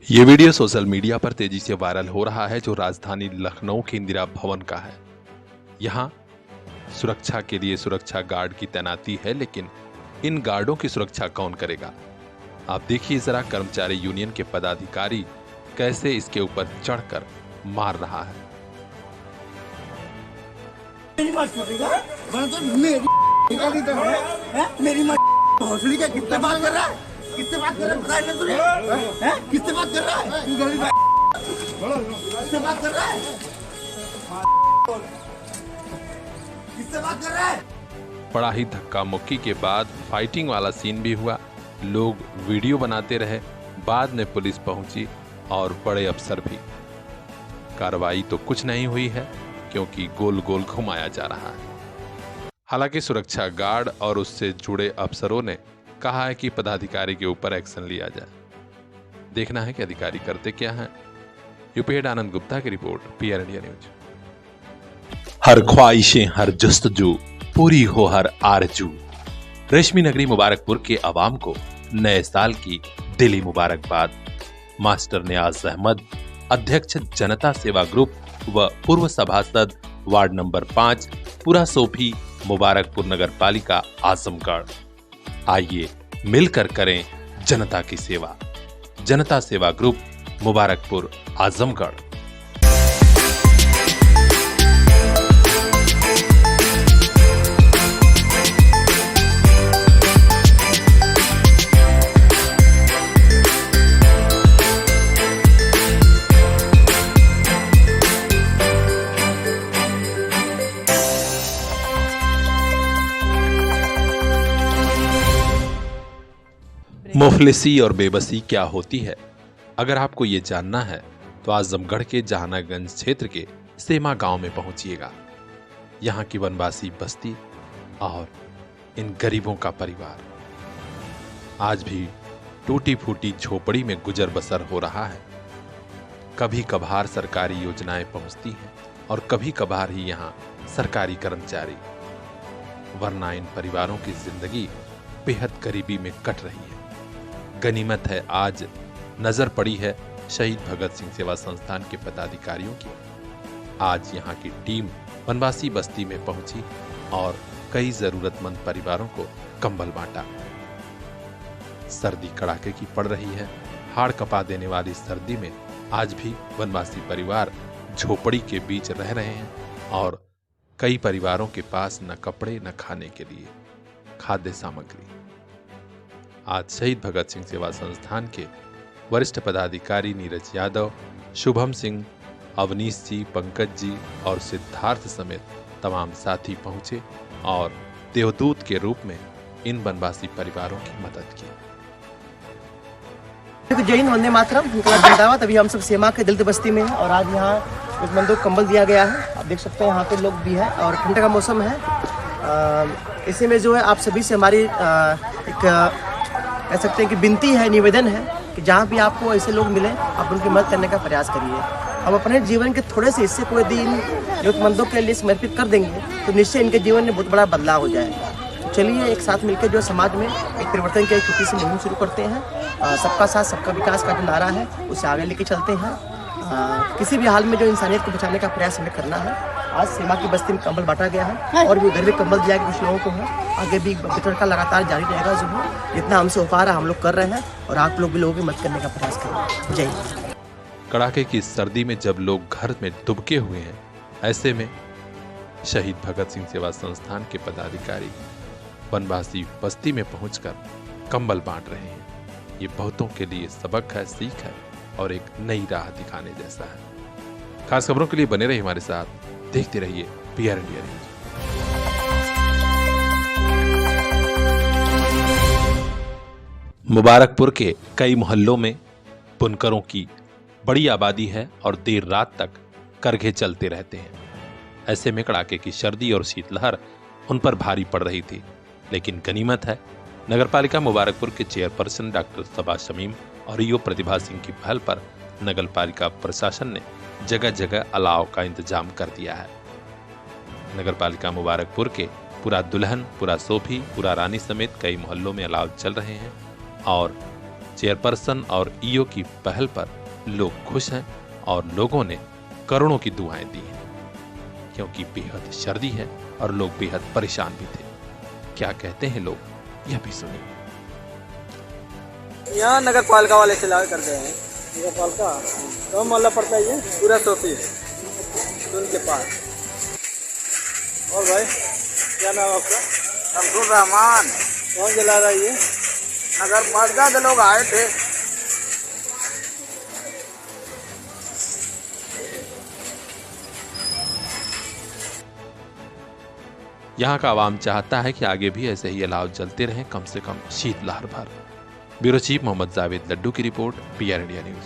ये video social media पर तेजी से वायरल हो रहा है जो राजधानी लखनऊ के इंदिरा भवन का है। यहाँ सुरक्षा के लिए सुरक्षा गार्ड की तैनाती है, लेकिन इन गार्डों की सुरक्षा कौन करेगा? आप देखिए जरा कर्मचारी यूनियन के पदाधिकारी कैसे इसके ऊपर चढ़कर मार रहा है। मेरी बात सुनेगा? मेरी भोसड़ी का किससे बात कर रहा है? किससे बात कर रहा है? पता है तुझे? किससे बात कर रहा है? किससे बात कर रहा है? किससे बात कर रहा है? बड़ा ही धक्का मुक्की के बाद फाइटिंग वाला सीन भी हुआ। लोग वीडियो बनाते रहे, बाद में पुलिस पहुंची और बड़े अफसर भी। कार्रवाई तो कुछ नहीं हुई है क्योंकि गोल गोल घुमाया जा रहा है। हालांकि सुरक्षा गार्ड और उससे जुड़े अफसरों ने कहा है कि पदाधिकारी के ऊपर एक्शन लिया जाए। देखना है कि अधिकारी करते क्या हैं। यूपी हेड आनंद गुप्ता की रिपोर्ट, पीआर इंडिया न्यूज। हर ख्वाहिशें, हर जस्तजू पूरी हो, हर आरजू। रेशमी नगरी मुबारकपुर के अवाम को नए साल की दिली मुबारकबाद। मास्टर नियाज अहमद, अध्यक्ष जनता सेवा ग्रुप व पूर्व सभासद वार्ड नंबर 5 पूरा सोफी मुबारकपुर नगर पालिका आजमगढ़। आइए मिलकर करें जनता की सेवा। जनता सेवा ग्रुप मुबारकपुर आजमगढ़। मुफलिसी और बेबसी क्या होती है, अगर आपको ये जानना है तो आजमगढ़ के जहानागंज क्षेत्र के सेमा गांव में पहुंचिएगा। यहाँ की वनवासी बस्ती और इन गरीबों का परिवार आज भी टूटी फूटी झोपड़ी में गुजर बसर हो रहा है। कभी कभार सरकारी योजनाएं पहुंचती हैं और कभी कभार ही यहाँ सरकारी कर्मचारी, वरना इन परिवारों की जिंदगी बेहद गरीबी में कट रही है। गनीमत है आज नजर पड़ी है शहीद भगत सिंह सेवा संस्थान के पदाधिकारियों की। आज यहाँ की टीम वनवासी बस्ती में पहुंची और कई जरूरतमंद परिवारों को कंबल बांटा। सर्दी कड़ाके की पड़ रही है। हाड़ कपा देने वाली सर्दी में आज भी वनवासी परिवार झोपड़ी के बीच रह रहे हैं और कई परिवारों के पास न कपड़े न खाने के लिए खाद्य सामग्री। आज शहीद भगत सिंह सेवा संस्थान के वरिष्ठ पदाधिकारी नीरज यादव, शुभम सिंह, अवनीश जी, पंकज जी और सिद्धार्थ समेत तमाम साथी पहुंचे और देवदूत के रूप में इन वनवासी परिवारों की मदद की। जय हिंद, वंदे मातरम, जिंदाबाद। अभी हम सब सेमा के दलित बस्ती में हैं और आज यहाँ जरूरतमंदों को कंबल दिया गया है। आप देख सकते हैं यहाँ पे लोग भी हैं और ठंड का मौसम है। इसी में जो है आप सभी से हमारी एक कह सकते हैं कि विनती है, निवेदन है कि जहाँ भी आपको ऐसे लोग मिले आप उनकी मदद करने का प्रयास करिए। हम अपने जीवन के थोड़े से हिस्से कोई दिन जरूरतमंदों के लिए समर्पित कर देंगे तो निश्चय इनके जीवन में बहुत बड़ा बदलाव हो जाएगा। तो चलिए एक साथ मिलकर जो समाज में एक परिवर्तन की एक छोटी सी मुहिम शुरू करते हैं। सबका साथ सबका विकास का जो नारा है उसे आगे लेके चलते हैं। किसी भी हाल में जो इंसानियत को बचाने का प्रयास हमें करना है। आज सेमा की बस्ती में कंबल बांटा गया है और भी उधर भी कंबल दिया गया कुछ लोगों को है। आगे भी वितरण का लगातार जारी रहेगा। जो है जितना हमसे हो पा रहा है हम लोग कर रहे हैं और आप लोग भी लोगों की मदद करने का प्रयास करें। जय हिंद। कड़ाके की सर्दी में जब लोग घर में दुबके हुए हैं, ऐसे में शहीद भगत सिंह सेवा संस्थान के पदाधिकारी वनवासी बस्ती में पहुंचकर कंबल बांट रहे हैं। ये बहुतों के लिए सबक है, सीख है और एक नई राह दिखाने जैसा है। खास खबरों के लिए बने रहिए हमारे साथ, देखते रहिए पीआर इंडिया न्यूज। मुबारकपुर के कई मोहल्लों में बुनकरों की बड़ी आबादी है और देर रात तक करघे चलते रहते हैं। ऐसे में कड़ाके की सर्दी और शीतलहर उन पर भारी पड़ रही थी, लेकिन गनीमत है नगरपालिका मुबारकपुर के चेयरपर्सन डॉक्टर सबा शमीम और ईओ प्रतिभा सिंह की पहल पर नगरपालिका प्रशासन ने जगह जगह अलाव का इंतजाम कर दिया है। नगरपालिका मुबारकपुर के पूरा दुल्हन, पूरा सोफी, पूरा रानी समेत कई मोहल्लों में अलाव चल रहे हैं और चेयरपर्सन और ईओ की पहल पर लोग खुश हैं और लोगों ने करोड़ों की दुआएं दी हैं, क्योंकि बेहद सर्दी है और लोग बेहद परेशान भी थे। क्या कहते हैं लोग, यह भी सुनिए। यहाँ नगर पालिका वाले चला करते हैं। नगर पालिका तो मोहल्ला पड़ता है ये पूरा सोफी उनके पास। और भाई क्या नाम आपका? अब्दुल रहमान। कौन जला रहा है ये? नगर पालिका के लोग आए थे। यहाँ का आवाम चाहता है कि आगे भी ऐसे ही अलाव जलते रहें, कम से कम शीतलहर भर। ब्यूरो चीफ मोहम्मद जावेद लड्डू की रिपोर्ट, PR इंडिया न्यूज।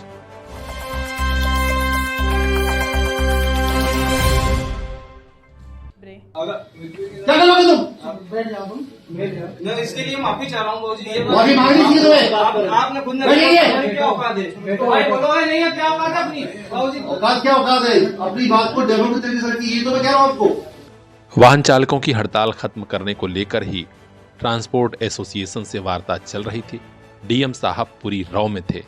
क्या करोगे तुम? बैठ जाओ तुम। मैं इसके लिए माफी चाह रहा हूँ बाबूजी। माफी मांगनी चाहिए तुम्हें। आपने खुद ने बैठिए। क्या औकात है? भाई बोलो है नहीं है, क्या औकात है अपनी बाबूजी? औकात क्या औकात है? अपनी बात को डेमोक्रेटिक तरीके से रखिए, ये तो मैं कह रहा हूँ आपको। वाहन चालकों की हड़ताल खत्म करने को लेकर ही ट्रांसपोर्ट एसोसिएशन से वार्ता चल रही थी। डीएम साहब पूरी रौ में थे।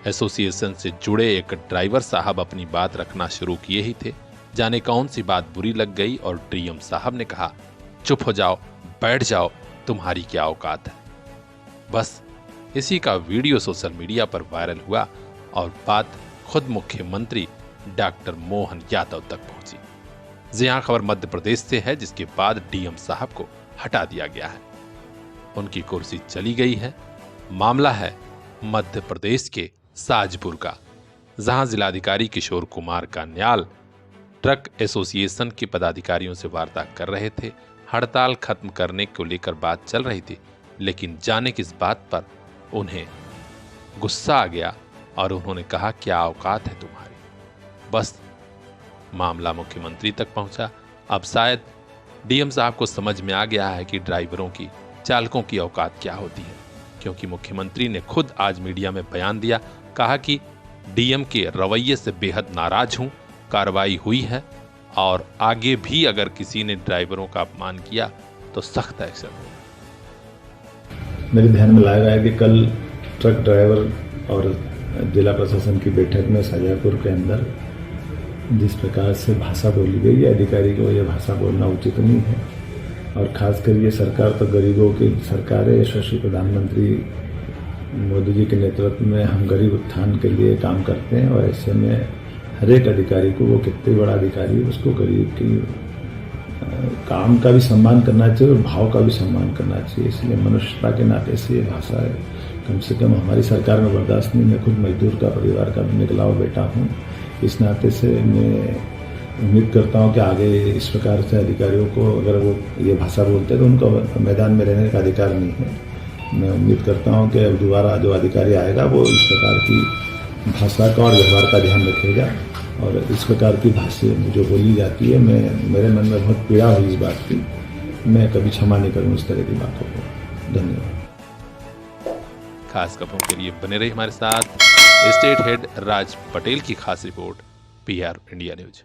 एसोसिएशन से जुड़े एक ड्राइवर साहब अपनी बात रखना शुरू किए ही थे। जाने कौन सी बात बुरी लग गई और डीएम साहब ने कहा, चुप हो जाओ, बैठ जाओ, तुम्हारी क्या औकात है। बस इसी का वीडियो सोशल मीडिया पर वायरल हुआ और बात खुद मुख्यमंत्री डॉक्टर मोहन यादव तक पहुंची। यहां खबर मध्य प्रदेश से है, जिसके बाद डीएम साहब को हटा दिया गया है, उनकी कुर्सी चली गई है। मामला है मध्य प्रदेश के साजपुर का, जहां जिलाधिकारी किशोर कुमार कान्याल ट्रक एसोसिएशन के पदाधिकारियों से वार्ता कर रहे थे। हड़ताल खत्म करने को लेकर बात चल रही थी, लेकिन जाने किस बात पर उन्हें गुस्सा आ गया और उन्होंने कहा, क्या औकात है तुम्हारी। बस मामला मुख्यमंत्री तक पहुंचा। अब शायद डीएम साहब को समझ में आ गया है कि ड्राइवरों की, चालकों की औकात क्या होती है, क्योंकि मुख्यमंत्री ने खुद आज मीडिया में बयान दिया, कहा कि डीएम के रवैये से बेहद नाराज हूं, कार्रवाई हुई है और आगे भी अगर किसी ने ड्राइवरों का अपमान किया तो सख्त एक्शन होगा। मेरे ध्यान में लाया गया कि कल ट्रक ड्राइवर और जिला प्रशासन की बैठक में शाहजहाँपुर के अंदर जिस प्रकार से भाषा बोली गई है, अधिकारी को यह भाषा बोलना उचित नहीं है। और खासकर ये सरकार तो गरीबों की सरकार है। यशस्वी प्रधानमंत्री मोदी जी के नेतृत्व में हम गरीब उत्थान के लिए काम करते हैं और ऐसे में हर एक अधिकारी को, वो कितने बड़ा अधिकारी है, उसको गरीब की काम का भी सम्मान करना चाहिए और भाव का भी सम्मान करना चाहिए। इसलिए मनुष्यता के नाते से ये भाषा है कम से कम हमारी सरकार में बर्दाश्त नहीं। मैं खुद मजदूर का परिवार का निकला हुआ बेटा हूँ। इस नाते से मैं उम्मीद करता हूँ कि आगे इस प्रकार से अधिकारियों को अगर वो ये भाषा बोलते हैं तो उनको मैदान में रहने का अधिकार नहीं है। मैं उम्मीद करता हूँ कि अब दोबारा जो अधिकारी आएगा वो इस प्रकार की भाषा का और व्यवहार का ध्यान रखेगा। और इस प्रकार की भाषा जो बोली जाती है, मेरे मन में बहुत पीड़ा हुई इस बात की। मैं कभी क्षमा नहीं करूँ इस तरह की बातों को। धन्यवाद। खास खबरों के लिए बने रही हमारे साथ। स्टेट हेड राज पटेल की खास रिपोर्ट, PR इंडिया न्यूज।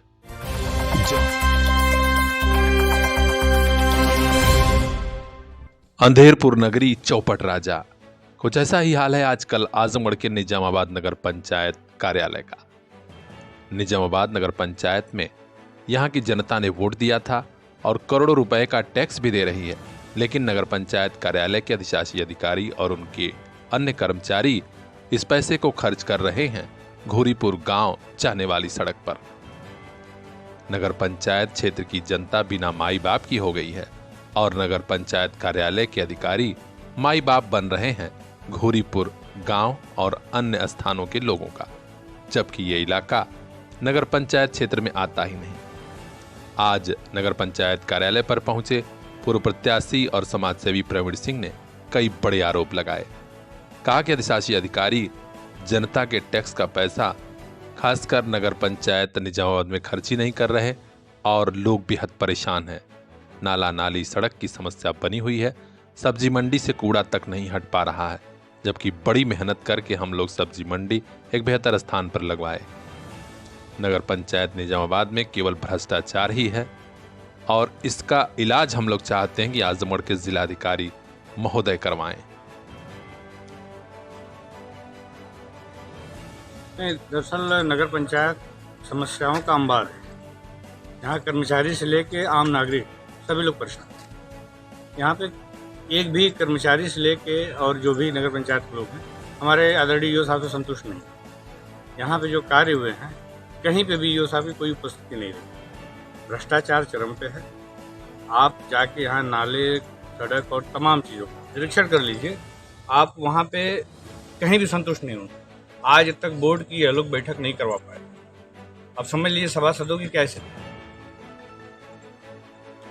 अंधेरपुर नगरी चौपट राजा, कुछ ऐसा ही हाल है आजकल आजमगढ़ के निजामाबाद नगर पंचायत कार्यालय का। निजामाबाद नगर पंचायत में यहां की जनता ने वोट दिया था और करोड़ों रुपए का टैक्स भी दे रही है, लेकिन नगर पंचायत कार्यालय के अधिशासी अधिकारी और उनके अन्य कर्मचारी इस पैसे को खर्च कर रहे हैं घोरीपुर गांव जाने वाली सड़क पर। नगर पंचायत क्षेत्र की जनता बिना माई बाप की हो गई है और नगर पंचायत कार्यालय के अधिकारी माई बाप बन रहे हैं घोरीपुर गांव और अन्य स्थानों के लोगों का, जबकि ये इलाका नगर पंचायत क्षेत्र में आता ही नहीं। आज नगर पंचायत कार्यालय पर पहुंचे पूर्व प्रत्याशी और समाजसेवी प्रवीण सिंह ने कई बड़े आरोप लगाए। कहा कि अधिशासी अधिकारी जनता के टैक्स का पैसा खासकर नगर पंचायत निजामाबाद में खर्च ही नहीं कर रहे और लोग बेहद परेशान हैं। नाला नाली सड़क की समस्या बनी हुई है, सब्जी मंडी से कूड़ा तक नहीं हट पा रहा है, जबकि बड़ी मेहनत करके हम लोग सब्जी मंडी एक बेहतर स्थान पर लगवाए। नगर पंचायत निजामाबाद में केवल भ्रष्टाचार ही है और इसका इलाज हम लोग चाहते हैं कि आजमगढ़ के जिलाधिकारी महोदय करवाएं। नहीं, दरअसल नगर पंचायत समस्याओं का अंबार है। यहाँ कर्मचारी से लेके आम नागरिक सभी लोग परेशान हैं। यहाँ पे एक भी कर्मचारी से लेके और जो भी नगर पंचायत के लोग हैं हमारे आदरणीय ईओ साहब से संतुष्ट नहीं। यहाँ पे जो कार्य हुए हैं कहीं पे भी ईओ साहब की कोई उपस्थिति नहीं रही। भ्रष्टाचार चरम पे है। आप जाके यहाँ नाले, सड़क और तमाम चीज़ों का निरीक्षण कर लीजिए, आप वहाँ पे कहीं भी संतुष्ट नहीं होंगे। आज तक बोर्ड की यह लोग बैठक नहीं करवा पाए। अब समझ लीजिए सभासदों की क्या स्थिति।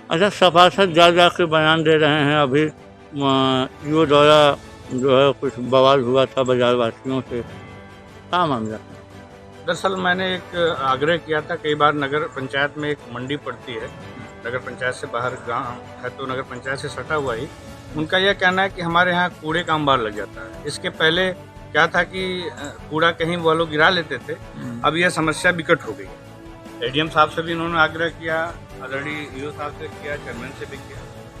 अच्छा, सभासद जा के बयान दे रहे हैं। अभी ईओ द्वारा जो है कुछ बवाल हुआ था बाजार वासियों से, क्या मामला? दरअसल मैंने एक आग्रह किया था, कई बार नगर पंचायत में एक मंडी पड़ती है, नगर पंचायत से बाहर गांव है तो नगर पंचायत से सटा हुआ ही। उनका यह कहना है कि हमारे यहाँ कूड़े का अंबार लग जाता है। इसके पहले क्या था कि कूड़ा कहीं वो लोग गिरा लेते थे, अब यह समस्या विकट हो गई। एडीएम साहब से भी उन्होंने आग्रह किया, आदरणीय ईओ साहब से किया, चेयरमैन से भी किया,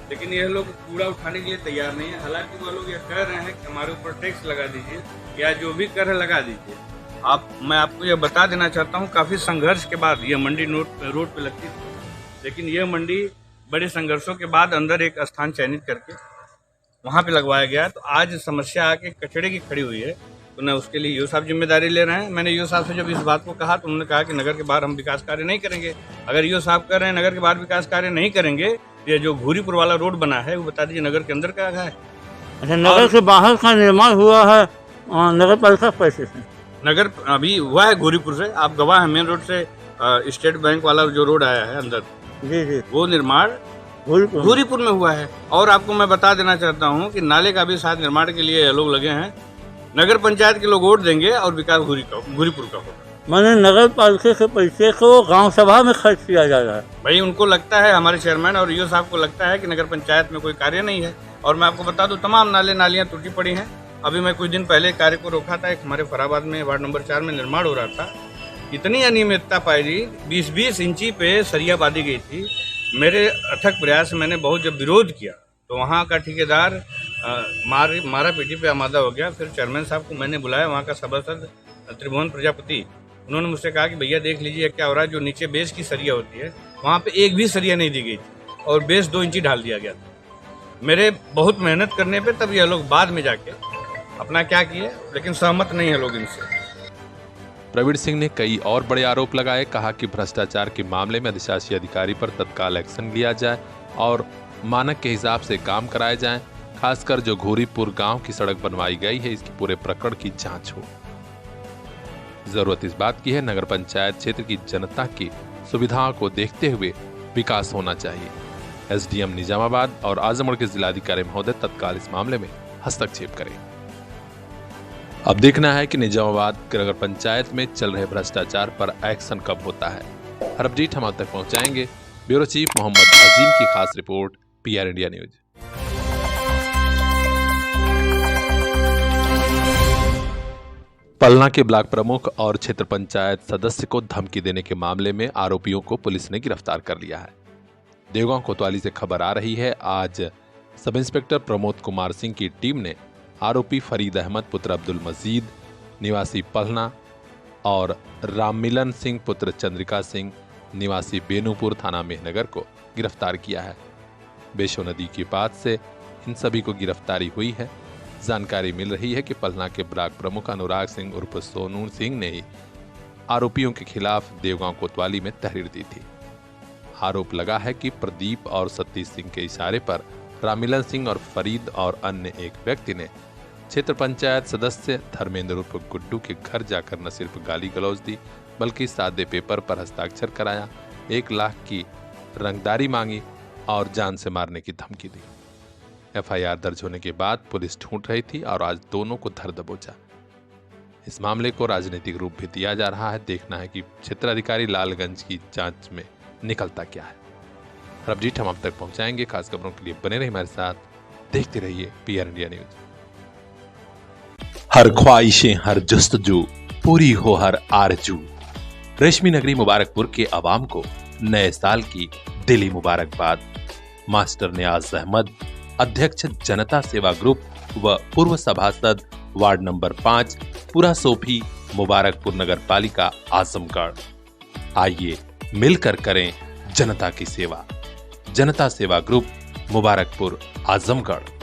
लेकिन यह लोग कूड़ा उठाने के लिए तैयार नहीं है। हालांकि वो लोग ये कह रहे हैं कि हमारे ऊपर टैक्स लगा दीजिए या जो भी कर लगा दीजिए। मैं आपको यह बता देना चाहता हूँ, काफ़ी संघर्ष के बाद यह मंडी रोड पे लगती थी, लेकिन यह मंडी बड़े संघर्षों के बाद अंदर एक स्थान चयनित करके वहाँ पे लगवाया गया। तो आज समस्या आके कचड़े की खड़ी हुई है, तो न उसके लिए ईओ साहब जिम्मेदारी ले रहे हैं। मैंने ईओ साहब से जब इस बात को कहा तो उन्होंने कहा कि नगर के बाहर हम विकास कार्य नहीं करेंगे। अगर ईओ साहब कर रहे हैं नगर के बाहर विकास कार्य नहीं करेंगे, ये जो घूरीपुर वाला रोड बना है वो बता दीजिए नगर के अंदर का है। अच्छा, नगर के बाहर का निर्माण हुआ है नगर पालिका पैसे से? नगर अभी हुआ है घूरीपुर से, आप गवाह हैं, मेन रोड से स्टेट बैंक वाला जो रोड आया है अंदर, जी, वो निर्माण घूरीपुर में हुआ है। और आपको मैं बता देना चाहता हूँ कि नाले का भी साथ निर्माण के लिए लोग लगे हैं। नगर पंचायत के लोग वोट देंगे और विकास घूरीपुर का होगा। मैंने नगर पालिका के पैसे को गांव सभा में खर्च किया जा रहा है। भाई उनको लगता है, हमारे चेयरमैन और ईओ साहब को लगता है कि नगर पंचायत में कोई कार्य नहीं है। और मैं आपको बता दूं, तमाम नालियां टूटी पड़ी हैं। अभी मैं कुछ दिन पहले कार्य को रोका था, एक हमारे फराबाद में वार्ड नंबर 4 में निर्माण हो रहा था। इतनी अनियमितता पाई गई, 20-20 इंची पे सरिया बांधी गई थी। मेरे अथक प्रयास से मैंने बहुत जब विरोध किया तो वहाँ का ठेकेदार मारा पीटी पे आमादा हो गया। फिर चेयरमैन साहब को मैंने बुलाया, वहाँ का सभासद त्रिभुवन प्रजापति, उन्होंने मुझसे कहा कि भैया देख लीजिए क्या हो रहा है। जो नीचे बेस की सरिया होती है वहाँ पे एक भी सरिया नहीं दी गई थी और बेस 2 इंची ढाल दिया गया था। मेरे बहुत मेहनत करने पे तब यह लोग बाद में जाके अपना क्या किए, लेकिन सहमत नहीं है लोग इनसे। प्रवीण सिंह ने कई और बड़े आरोप लगाए, कहा कि भ्रष्टाचार के मामले में अधिशासी अधिकारी पर तत्काल एक्शन लिया जाए और मानक के हिसाब से काम कराए जाएं। खासकर जो घूरीपुर गांव की सड़क बनवाई गई है, इसकी पूरे प्रकरण की जांच हो। जरूरत इस बात की है, नगर पंचायत क्षेत्र की जनता की सुविधाओं को देखते हुए विकास होना चाहिए। एसडीएम निजामाबाद और आजमगढ़ के जिलाधिकारी महोदय तत्काल इस मामले में हस्तक्षेप करें। अब देखना है कि निजामाबाद नगर पंचायत में चल रहे भ्रष्टाचार पर एक्शन कब होता है। हर अपडेट हम आप तक पहुंचाएंगे। ब्यूरो चीफ मोहम्मद अजीम की खास रिपोर्ट, PR इंडिया न्यूज। पलना के ब्लॉक प्रमुख और क्षेत्र पंचायत सदस्य को धमकी देने के मामले में आरोपियों को पुलिस ने गिरफ्तार कर लिया है। देवगांव कोतवाली से खबर आ रही है, आज सब इंस्पेक्टर प्रमोद कुमार सिंह की टीम ने आरोपी फरीद अहमद पुत्र अब्दुल मजीद निवासी पलना और राममिलन सिंह पुत्र चंद्रिका सिंह निवासी बेनूपुर थाना मेहनगर को गिरफ्तार किया है। बेशो नदी के पास से इन सभी को गिरफ्तारी हुई है। जानकारी मिल रही है कि पलना के ब्लॉक प्रमुख अनुराग सिंह उर्फ सोनू सिंह ने ही आरोपियों के खिलाफ देवगांव कोतवाली में तहरीर दी थी। आरोप लगा है कि प्रदीप और सतीश सिंह के इशारे पर राममिलन सिंह और फरीद और अन्य एक व्यक्ति ने क्षेत्र पंचायत सदस्य धर्मेंद्र उर्फ गुड्डू के घर जाकर न सिर्फ गाली गलौज दी, बल्कि सादे पेपर पर हस्ताक्षर कराया, 1 लाख की रंगदारी मांगी और जान से मारने की धमकी दी। FIR दर्ज होने के बाद पुलिस ढूंढ रही थी और आज दोनों को धर दबोचा। इस मामले को राजनीतिक रूप भी दिया जा रहा है। देखना है कि क्षेत्राधिकारी लालगंज की जांच में निकलता क्या है। हर अपडेट हम आप तक पहुंचाएंगे। खास खबरों के लिए बने रहिए हमारे साथ, देखते रहिए PR इंडिया न्यूज। हर ख्वाहिशें, हर जस्तजू पूरी हो, हर आरजू। रेशमी नगरी मुबारकपुर के अवाम को नए साल की दिली मुबारकबाद। मास्टर नियाज अहमद, अध्यक्ष जनता सेवा ग्रुप व पूर्व सभासद वार्ड नंबर 5 पूरा सोफी मुबारकपुर नगर पालिका आजमगढ़। आइए मिलकर करें जनता की सेवा। जनता सेवा ग्रुप, मुबारकपुर, आजमगढ़।